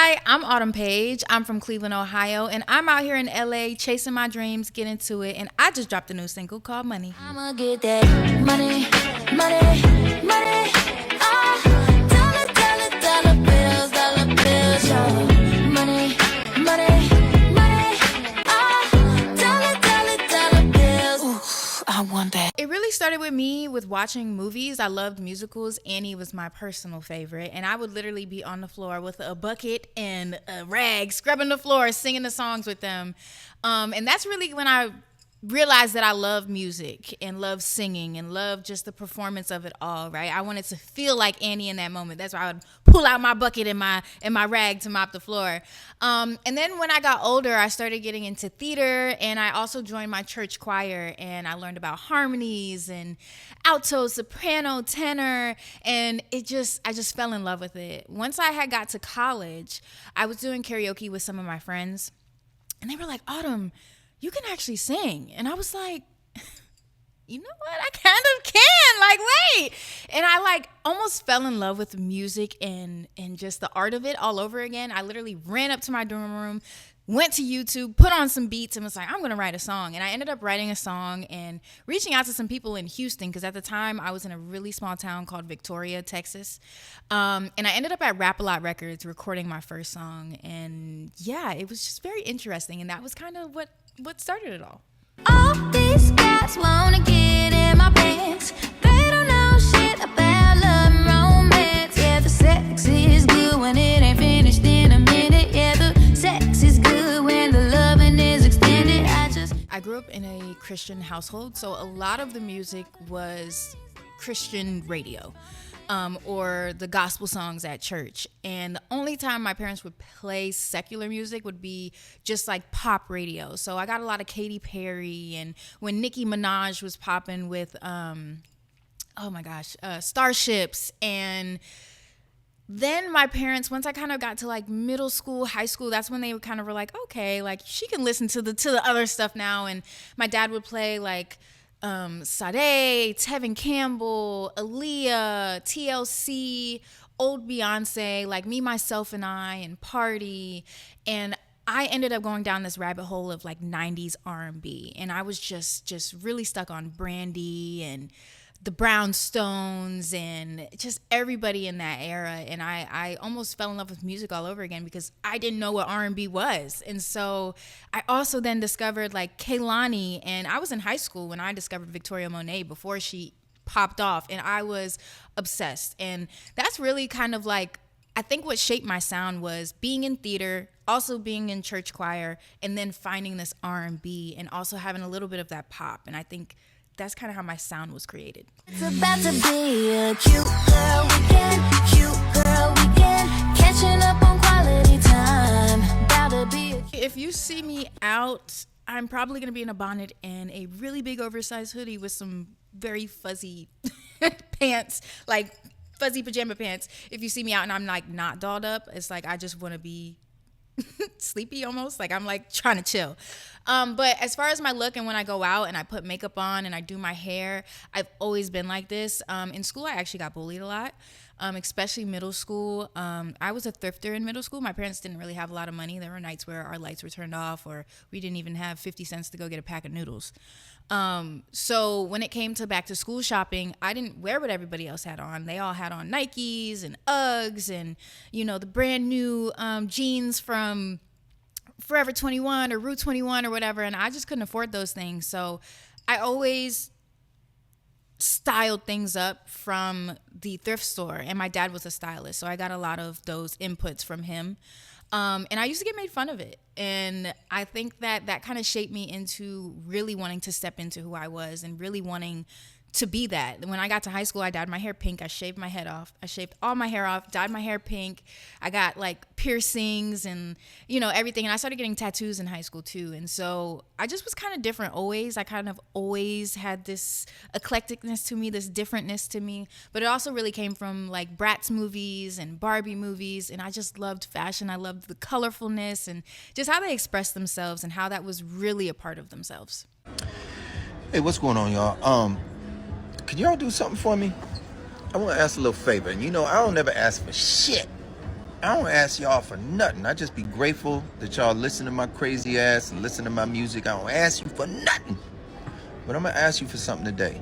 Hi, I'm Autumn Paige. I'm from Cleveland, Ohio, and I'm out here in LA chasing my dreams, getting to it, and I just dropped a new single called Money. I'ma get that money, money, money. Dollar bills, y'all. Money, money, money. Dollar bills. Ooh, I want that. It really started with me with watching movies. I loved musicals. Annie was my personal favorite, and I would literally be on the floor with a bucket and a rag, scrubbing the floor, singing the songs with them. And that's really when I realized that I love music and love singing and love just the performance of it all, right? I wanted to feel like Annie in that moment. That's why I would pull out my bucket and my rag to mop the floor. And then when I got older, I started getting into theater, and I also joined my church choir, and I learned about harmonies and alto, soprano, tenor, and I just fell in love with it. Once I had got to college, I was doing karaoke with some of my friends, and they were like, Autumn, you can actually sing. And I was like, you know what? I kind of can. Like, wait. And I almost fell in love with music and just the art of it all over again. I literally ran up to my dorm room, went to YouTube, put on some beats, and was like, I'm going to write a song. And I ended up writing a song and reaching out to some people in Houston, because at the time I was in a really small town called Victoria, Texas. And I ended up at Rap-A-Lot Records recording my first song. And yeah, it was just very interesting. And that was kind of what started it all. All these guys wanna get in my pants. They don't know shit about love and romance. Yeah, the sex is good when it ain't finished in a minute. Yeah, the sex is good when the loving is extended. I grew up in a Christian household, so a lot of the music was Christian radio. Or the gospel songs at church. And the only time my parents would play secular music would be just like pop radio. So I got a lot of Katy Perry, and when Nicki Minaj was popping with, Starships. And then my parents, once I kind of got to like middle school, high school, that's when they kind of were like, okay, like she can listen to the other stuff now. And my dad would play like Sade, Tevin Campbell, Aaliyah, TLC, old Beyonce, like Me, Myself, and I, and Party. And I ended up going down this rabbit hole of like 90s R&B. And I was just really stuck on Brandy and the Brownstones and just everybody in that era. And I almost fell in love with music all over again because I didn't know what R&B was. And so I also then discovered like Kehlani, and I was in high school when I discovered Victoria Monet before she popped off, and I was obsessed. And that's really kind of like, I think what shaped my sound was being in theater, also being in church choir, and then finding this R&B and also having a little bit of that pop. And I think that's kind of how my sound was created. It's about to be a cute girl weekend, catching up on quality time. About to be If you see me out, I'm probably going to be in a bonnet and a really big oversized hoodie with some very fuzzy pants, like fuzzy pajama pants. If you see me out and I'm like not dolled up, it's like I just want to be sleepy almost, like I'm like trying to chill. But as far as my look and when I go out and I put makeup on and I do my hair, I've always been like this. In school, I actually got bullied a lot, especially middle school. I was a thrifter in middle school. My parents didn't really have a lot of money. There were nights where our lights were turned off or we didn't even have 50 cents to go get a pack of noodles. So when it came to back to school shopping, I didn't wear what everybody else had on. They all had on Nikes and Uggs and, you know, the brand new jeans from Forever 21 or Route 21 or whatever. And I just couldn't afford those things. So I always styled things up from the thrift store. And my dad was a stylist, so I got a lot of those inputs from him. And I used to get made fun of it. And I think that kind of shaped me into really wanting to step into who I was and really wanting to be that. When I got to high school, I dyed my hair pink. I shaved my head off. I shaved all my hair off, dyed my hair pink. I got like piercings and, you know, everything. And I started getting tattoos in high school too. And so I just was kind of different always. I kind of always had this eclecticness to me, this differentness to me. But it also really came from like Bratz movies and Barbie movies. And I just loved fashion. I loved the colorfulness and just how they expressed themselves and how that was really a part of themselves. Hey, what's going on, y'all? Can y'all do something for me? I want to ask a little favor. And you know, I don't never ask for shit. I don't ask y'all for nothing. I just be grateful that y'all listen to my crazy ass and listen to my music. I don't ask you for nothing. But I'm going to ask you for something today.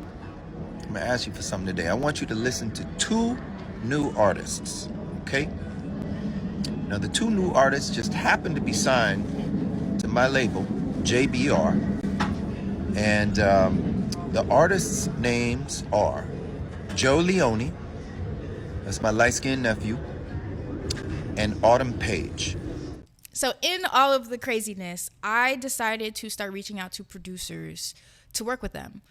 I want you to listen to 2 new artists, okay? Now, the 2 new artists just happen to be signed to my label, JBR. And the artists' names are Joe Leone, that's my light-skinned nephew, and Autumn Paige. So in all of the craziness, I decided to start reaching out to producers to work with them.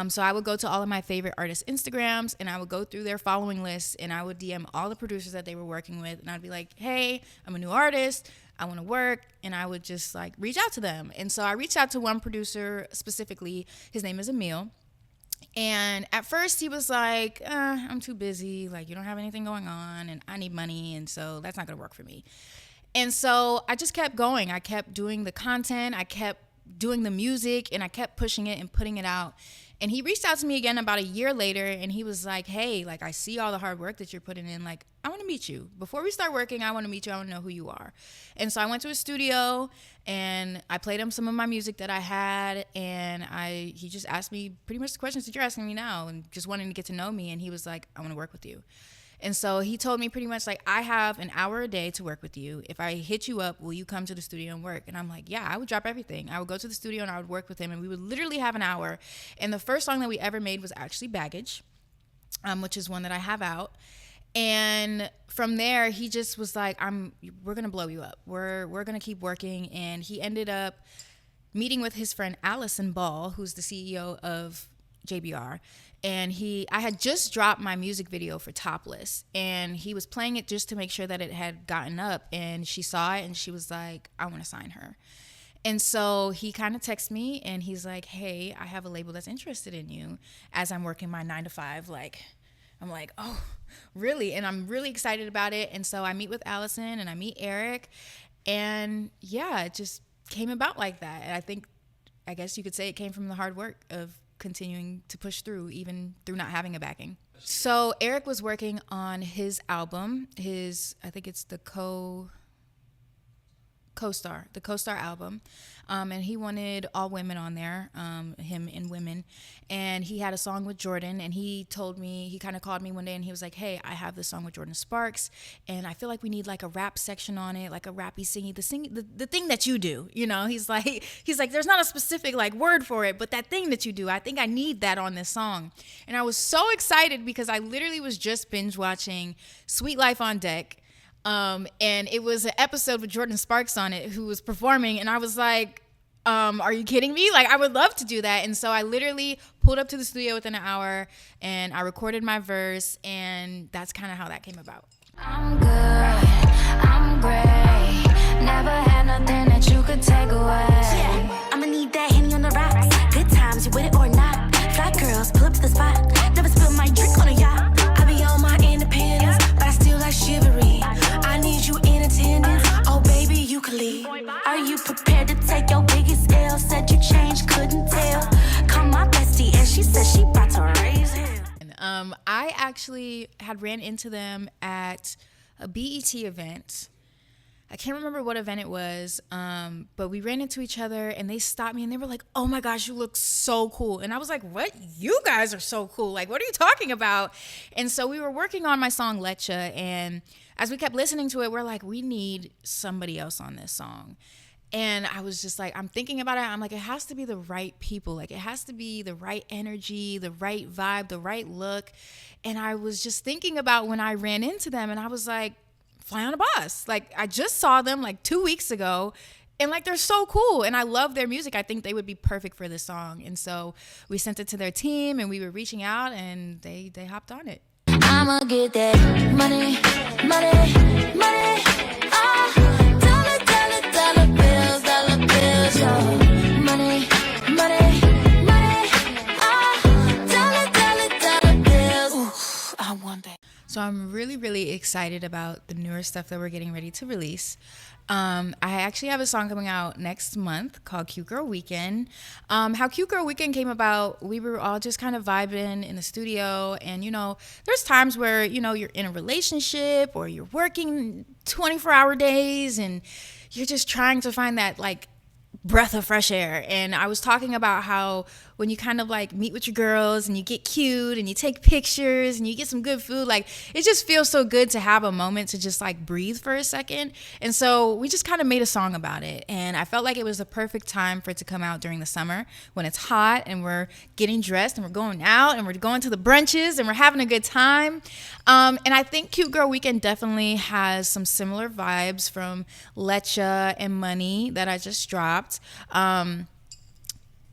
So I would go to all of my favorite artists' Instagrams, and I would go through their following lists, and I would DM all the producers that they were working with, and I'd be like, hey, I'm a new artist, I want to work, and I would just like reach out to them. And so I reached out to one producer specifically. His name is Emile. And at first he was like, I'm too busy, like you don't have anything going on, and I need money, and so that's not gonna work for me. And so I just kept going. I kept doing the content, I kept doing the music, and I kept pushing it and putting it out. And he reached out to me again about a year later, and he was like, hey, like I see all the hard work that you're putting in, like I want to meet you. Before we start working, I want to meet you, I want to know who you are. And so I went to his studio, and I played him some of my music that I had, and he just asked me pretty much the questions that you're asking me now, and just wanting to get to know me. And he was like, I want to work with you. And so he told me pretty much like, I have an hour a day to work with you. If I hit you up, will you come to the studio and work? And I'm like, yeah, I would drop everything. I would go to the studio and I would work with him, and we would literally have an hour. And the first song that we ever made was actually Baggage, which is one that I have out. And from there, he just was like, we're going to blow you up. We're going to keep working. And he ended up meeting with his friend Allison Ball, who's the CEO of JBR. And I had just dropped my music video for Topless, and he was playing it just to make sure that it had gotten up, and she saw it and she was like, I want to sign her. And so he kind of texted me, and he's like, hey, I have a label that's interested in you, as I'm working my 9 to 5. Like, I'm like, oh, really? And I'm really excited about it. And so I meet with Allison and I meet Eric, and yeah, it just came about like that. And I guess you could say it came from the hard work of continuing to push through, even through not having a backing. So Eric was working on his album, I think it's the Co-Star album, and he wanted all women on there, him and women, and he had a song with Jordan, and he told me, he kind of called me one day and he was like, hey, I have this song with Jordan Sparks, and I feel like we need like a rap section on it, like a rappy singy, the thing that you do, you know. He's like there's not a specific like word for it, but that thing that you do, I think I need that on this song. And I was so excited because I literally was just binge watching Sweet Life on Deck. And it was an episode with Jordan Sparks on it, who was performing, and I was like, are you kidding me? Like, I would love to do that. And so I literally pulled up to the studio within an hour, and I recorded my verse, and that's kind of how that came about. I'm good, I'm great. Never had nothing that you could take away. Yeah, I'ma need that Henny on the rocks. Good times, you with it or not. Fly girls, pull up to the spot. Never spill my drink on a yacht. I be on my independence, but I still like chivalry. I need you in attendance. Oh, baby, you can leave. Are you prepared to take your biggest L? Said you changed, couldn't tell. Call my bestie, and she said she about to raise hell. I actually had ran into them at a BET event. I can't remember what event it was, but we ran into each other, and they stopped me, and they were like, oh my gosh, you look so cool. And I was like, what? You guys are so cool. Like, what are you talking about? And so we were working on my song Lecha, and as we kept listening to it, we're like, we need somebody else on this song. And I was just like, I'm thinking about it. I'm like, it has to be the right people. Like, it has to be the right energy, the right vibe, the right look. And I was just thinking about when I ran into them, and I was like, Fly on a Bus. Like, I just saw them like 2 weeks ago, and like, they're so cool, and I love their music. I think they would be perfect for this song. And so we sent it to their team, and we were reaching out, and they hopped on it. I'ma get that money, money, money. Dollar bills, yo. Money, money, money. Dollar bills. Ooh, I want that. So I'm really, really really excited about the newer stuff that we're getting ready to release. I actually have a song coming out next month called Cute Girl Weekend. How Cute Girl Weekend came about, we were all just kind of vibing in the studio. And, there's times where, you're in a relationship or you're working 24-hour days and you're just trying to find that, like, breath of fresh air. And I was talking about how when you kind of like meet with your girls and you get cute and you take pictures and you get some good food, like it just feels so good to have a moment to just like breathe for a second. And so we just kind of made a song about it, and I felt like it was the perfect time for it to come out during the summer when it's hot and we're getting dressed and we're going out and we're going to the brunches and we're having a good time. And I think Cute Girl Weekend definitely has some similar vibes from Lecha and Money that I just dropped.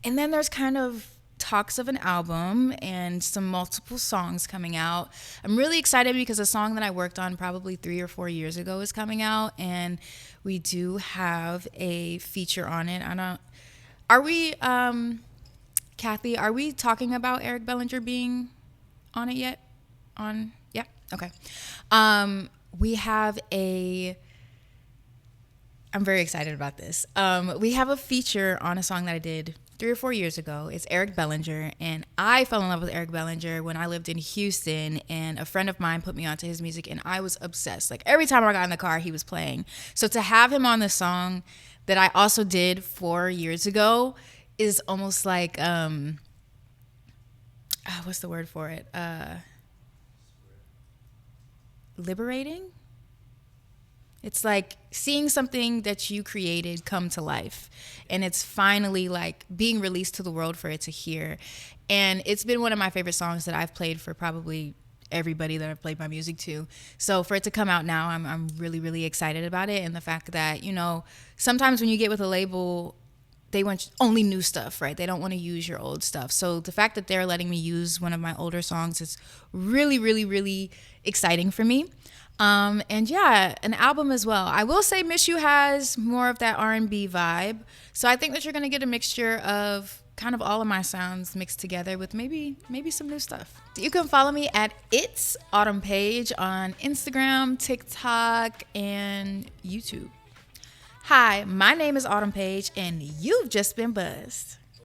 And then there's kind of talks of an album and some multiple songs coming out. I'm really excited because a song that I worked on probably 3 or 4 years ago is coming out, and we do have a feature on it. Kathy, are we talking about Eric Bellinger being on it yet? Yeah, okay. We have I'm very excited about this. We have a feature on a song that I did 3 or 4 years ago. It's Eric Bellinger, and I fell in love with Eric Bellinger when I lived in Houston, and a friend of mine put me onto his music, and I was obsessed. Like every time I got in the car, he was playing. So to have him on the song that I also did 4 years ago is almost like, what's the word for it? Liberating? It's like seeing something that you created come to life, and it's finally like being released to the world for it to hear. And it's been one of my favorite songs that I've played for probably everybody that I've played my music to. So for it to come out now, I'm really, really excited about it. And the fact that, sometimes when you get with a label, they want only new stuff, right? They don't want to use your old stuff. So the fact that they're letting me use one of my older songs is really, really, really exciting for me. And yeah, an album as well. I will say Miss You has more of that R&B vibe. So I think that you're going to get a mixture of kind of all of my sounds mixed together with maybe some new stuff. You can follow me at It's Autumn Paige on Instagram, TikTok, and YouTube. Hi, my name is Autumn Paige, and you've just been buzzed.